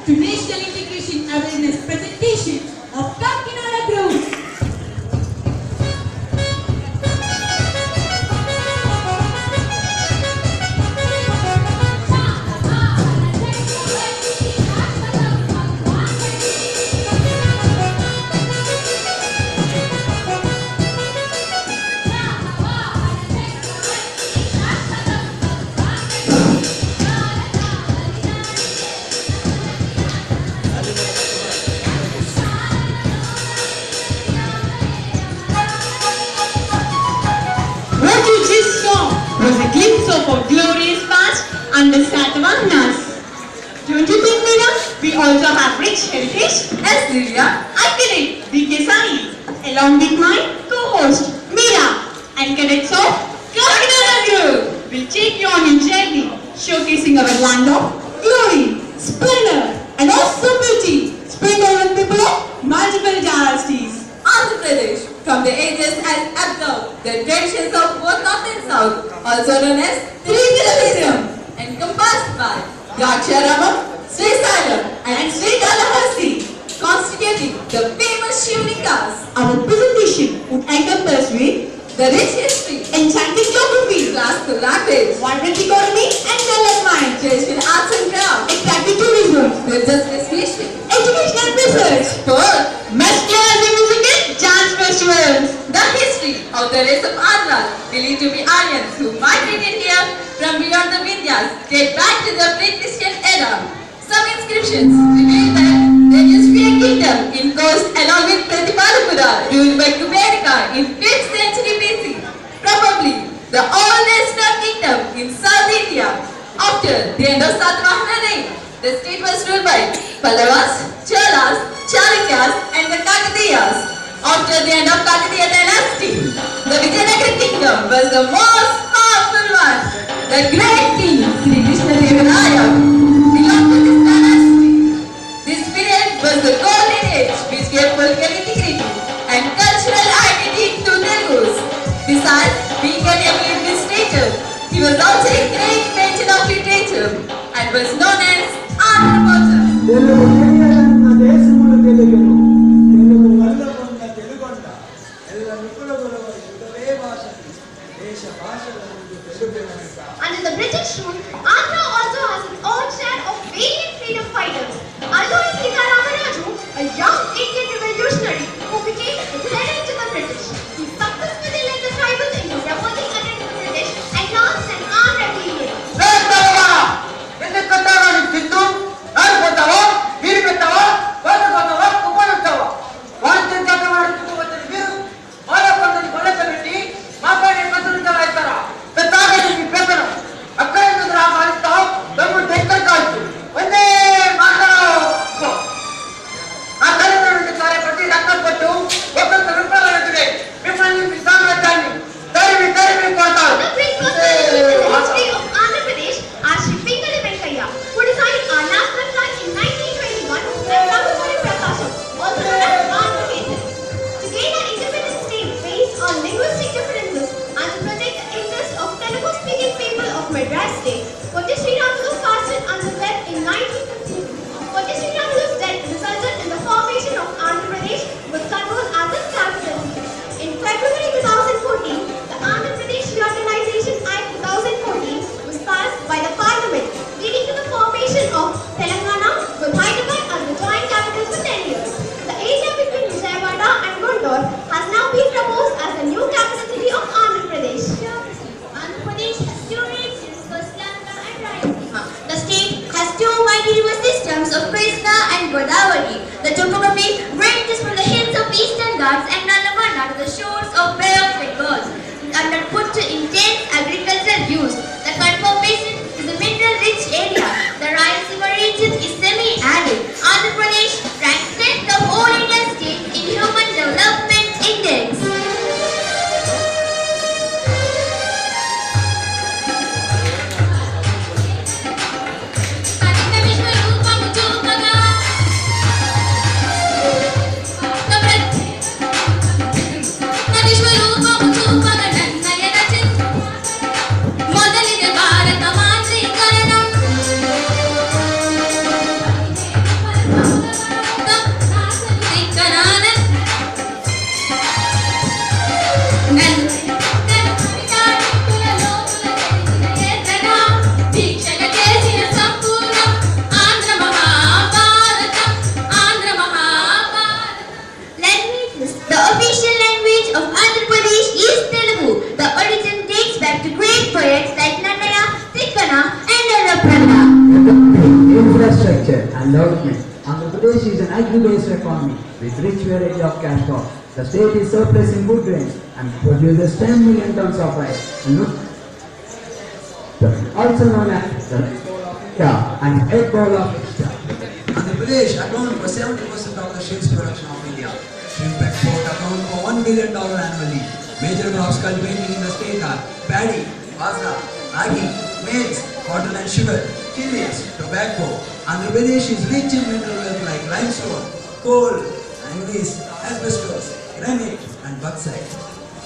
to National Integration Awareness presentation of Kakinada Group. Was a glimpse of our glorious past under Satavahanas. Don't you think, Meena? We also have rich heritage as Divya, Akirit, DK Sai, along with my co-host Meera and cadets of Kakinada Group. We'll take you on a journey showcasing our land of glory, splendor and awesome beauty, sprinkled with people of multiple dynasties. Andhra Pradesh, from the ages has absorbed the traditions of both North and South, also known as Tribalism, encompassed by Draksharamam, Srisalam and Srikalahasti, constituting the famous Shivlingas. Our presentation would encompass with the rich history, enchanting geography, classical language, vibrant economy and development, traditional arts and crafts, attractive tourism, religious fishing, educational research, sport, muscular music, dance festivals. the history of the race of Andhras, believed to be Aryans who migrated here from beyond the Vindhyas, date back to the pre-Christian era. Some inscriptions reveal that there used to be a kingdom in coast along with Pratipalapura, ruled by Kuberika in 5th century BC. Probably the oldest known kingdom in South India. After the end of Satavahana reign, the state was ruled by Pallavas, Cholas, Chalukyas and the Kakatiyas. After the end of Kakatiya dynasty, the Vijayanagara kingdom was the most powerful one. The great king Sri Krishnadevaraya belonged to this dynasty. This period was the golden age which gave political integrity and cultural identity to Telugus. Besides being an eminent administrator, he was also a great patron of literature and was known as Andhra Potter. Under the British rule, Andhra also has its own share of valiant freedom fighters. Alluri Sitaramraju, a young Indian revolutionary who became a threat to the British. He successfully led the tribals into revolting against the British and launched an armed rebellion. The topography ranges from the hills of Eastern Ghats and Nalabanda to the shores of Bay of Bengal, and put to intense agricultural use. The Kanpur Basin is a mineral-rich area. The Rayalaseema region is semi-arid. Andhra Pradesh ranks 10th of all Indian states in Human Development Index. Agriculture and development. Andhra Pradesh is an agri-based economy with rich variety of cash crops. The state is surplus in food grains and produces 10 million tons of rice. Also known as the and 8 bowl of India. Andhra Pradesh account for 70% of the shrimp production of India. Shrimp export account for $1 billion annually. Major crops cultivated in the state are paddy, basra, ragi, maize, cotton and sugar, chilies, tobacco. Andhra Pradesh is rich in mineral wealth like limestone, coal, manganese, asbestos, granite and bauxite.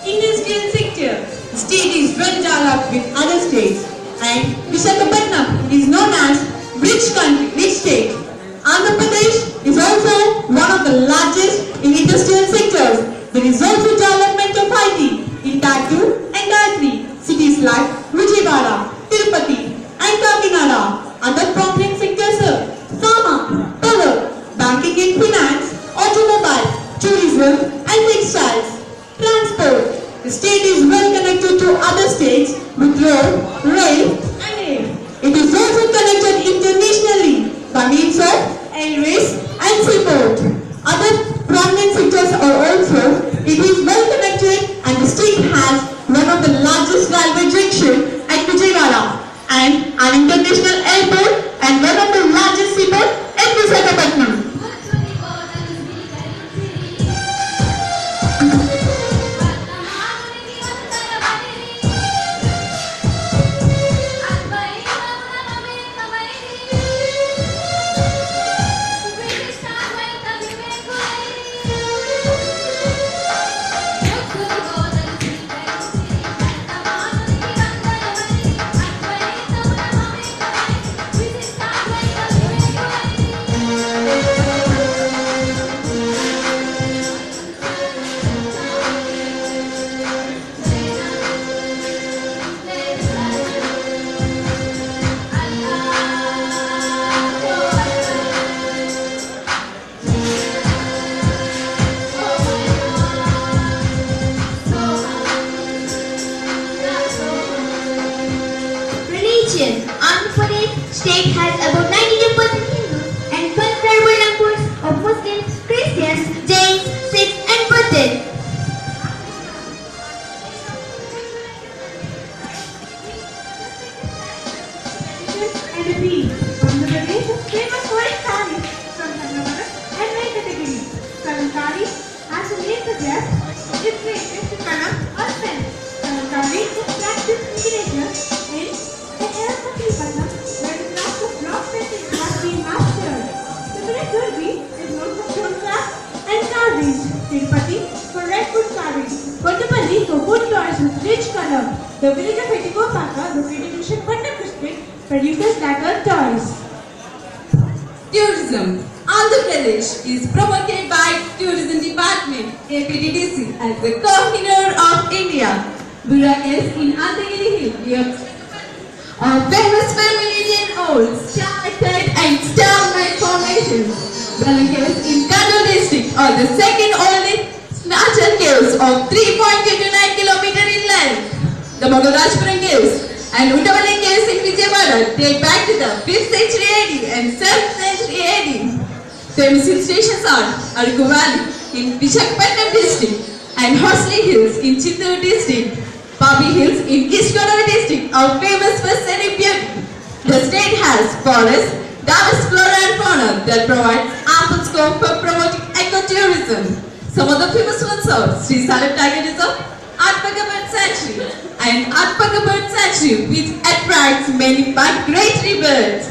Industrial sector. The state is well developed with other states, and Visakhapatnam is known as rich country, rich state. Andhra Pradesh is also one of the largest in industrial sectors. There is also development of IT in Tatu and Gayatri, cities like Vijayawada, Tirupati and Kakinada. Other prominent sectors are pharma, power, banking and finance, automobile, tourism and textiles. Transport. The state is well connected to other states with road, rail and air. It is also connected internationally by means of airways and seaport. Other prominent sectors are also, it is well connected and the state has one of the largest railway junction at Vijayawada and an international airport and one of the largest seaport at Visakhapatnam. Religion. Andhra Pradesh state has about 92% Hindus and considerable numbers of Muslims, Christians, Jains, Sikhs and Buddhists. And a bee. Andhra Pradesh is famous for its sarees from Karnataka and Venkatagiri. Kalamkari, as the name suggests, is related to Kalam or pen. Kalamkari is practiced in literature in the air of Visakhapatnam where the craft of block painting has been mastered. The village Durbi is known for stone crafts and carvings. Tirupati for redwood carvings. Kottapalli for wood toys with rich color. The village of Etikopaka, located in Shivpatnam district, produces lacquer toys. Tourism. Andhra Pradesh is promoted by Tourism Department, APDDC, as the Kohinoor of India. Burak is in Andhagiri Hill, a famous familiar-old stalactite and stalagmite formations. Balanka is in Kannur district, are the second oldest natural caves of 3.29 km in length. The Mogalrajpuram caves and Uttavali caves in Vijayawada date back to the 5th century AD and 7th century AD. Famous hill stations are Araku Valley in Visakhapatnam district and Horsley Hills in Chittoor district. Papi Hills in East Godavari district are famous for scenic beauty. The state has forests, diverse flora and fauna that provide ample scope for promoting ecotourism. Some of the famous ones are Sri Salat Tiger Reserve, Atpaka Bird Sanctuary and Atpaka Bird Sanctuary which attracts many migratory birds.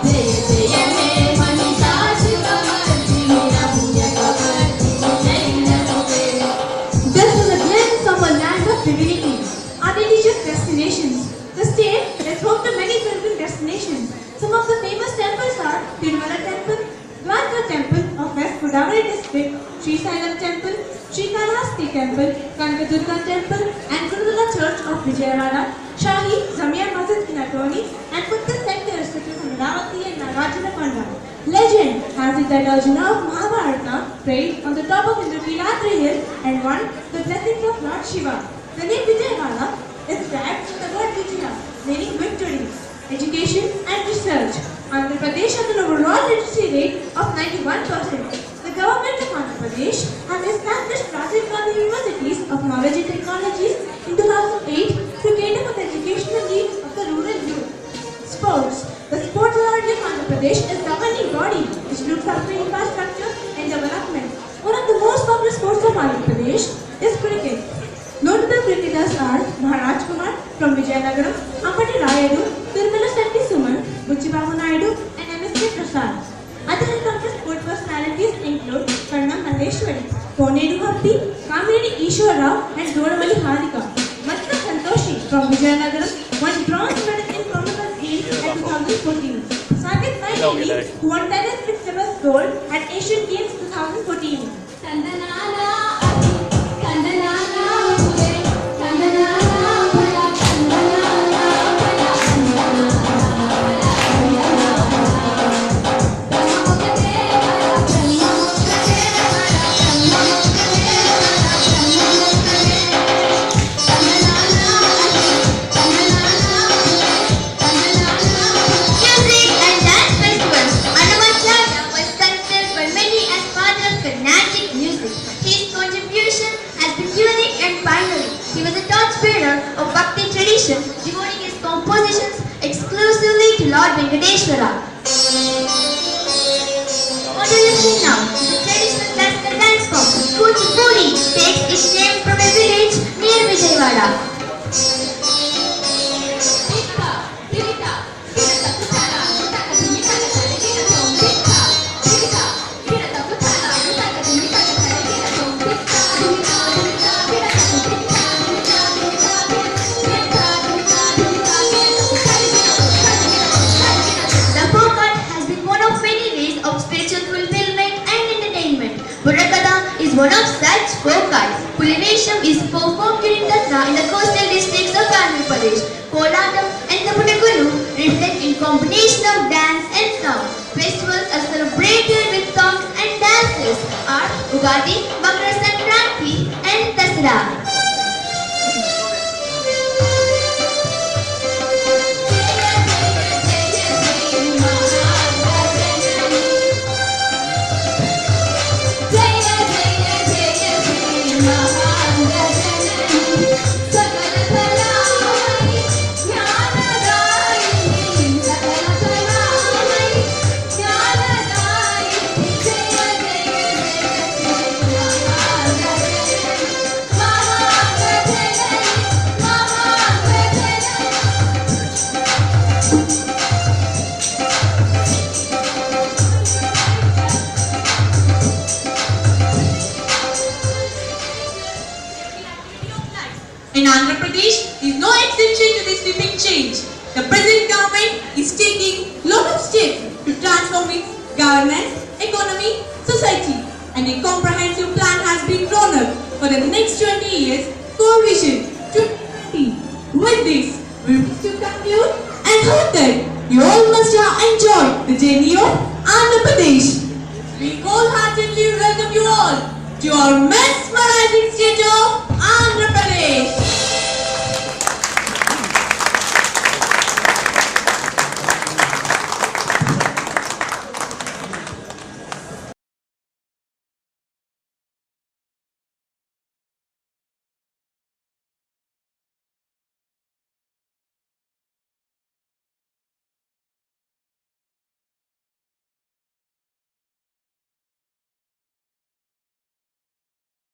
Jaya Jaya He Manita Shiva Nagarjuna Temple of West Godavari District, Sri Sailam Temple, Sri Kalahasti Temple, Kanakadurga Temple, and Gurudwara Church of Vijayawada, Shahi Zamia Masjid in Attorney, and Buddhist sectors such as Amaravati and Nagarjunakonda. Legend has it that Arjuna of Mahabharata prayed on the top of Indrakilatri hill and won the blessings of Lord Shiva. The name Vijayawada is derived from the word Vijaya, meaning victory, education and research. Andhra Pradesh has an overall literacy rate of 91%. The government of Andhra Pradesh has established Rajiv Gandhi Universities of Knowledge and Technologies in 2008 to cater for the educational needs of the rural youth. Sports. The Sports Authority of Andhra Pradesh is the governing body which looks after infrastructure and development. One of the most popular sports of Andhra Pradesh is cricket. Notable cricketers are Maharaj Kumar from Vijayanagaram, Ampati Rayadu, Tirumala Setti Suman, Buchibabu Naidu, and M.S.K. Prasad. Other accomplished sport personalities include Karnam Malleshwari, Konedu Hampi, Kamini Ishwar Rao, and Doravali Harika. Matka Santoshi from Vijayanagaram won bronze medal in Commonwealth Games at 2014. Saket Maiteli, who won tennis with silver gold at Asian Games 2014. Devoting his compositions exclusively to Lord Venkateshwara. What do you see now? The traditional classical dance form, Kuchipudi, takes its name from a village near Vijayawada. One of such folk arts. Pulination is performed during Dasara in the coastal districts of Andhra Pradesh. Kolatam and Tapudagulu reflect in combination of dance and sound. Festivals are celebrated with songs and dances are Ugadi, Makara Sankranti and Dasara. In Andhra Pradesh is no exception to this sweeping change. The present government is taking lot of steps to transform its governance, economy, society, and a comprehensive plan has been drawn up for the next 20 years, Core Vision 2020. With this, we wish to conclude and hope that you all must have enjoyed the journey of Andhra Pradesh. We wholeheartedly welcome you all to our mesmerizing state of Andhra Pradesh.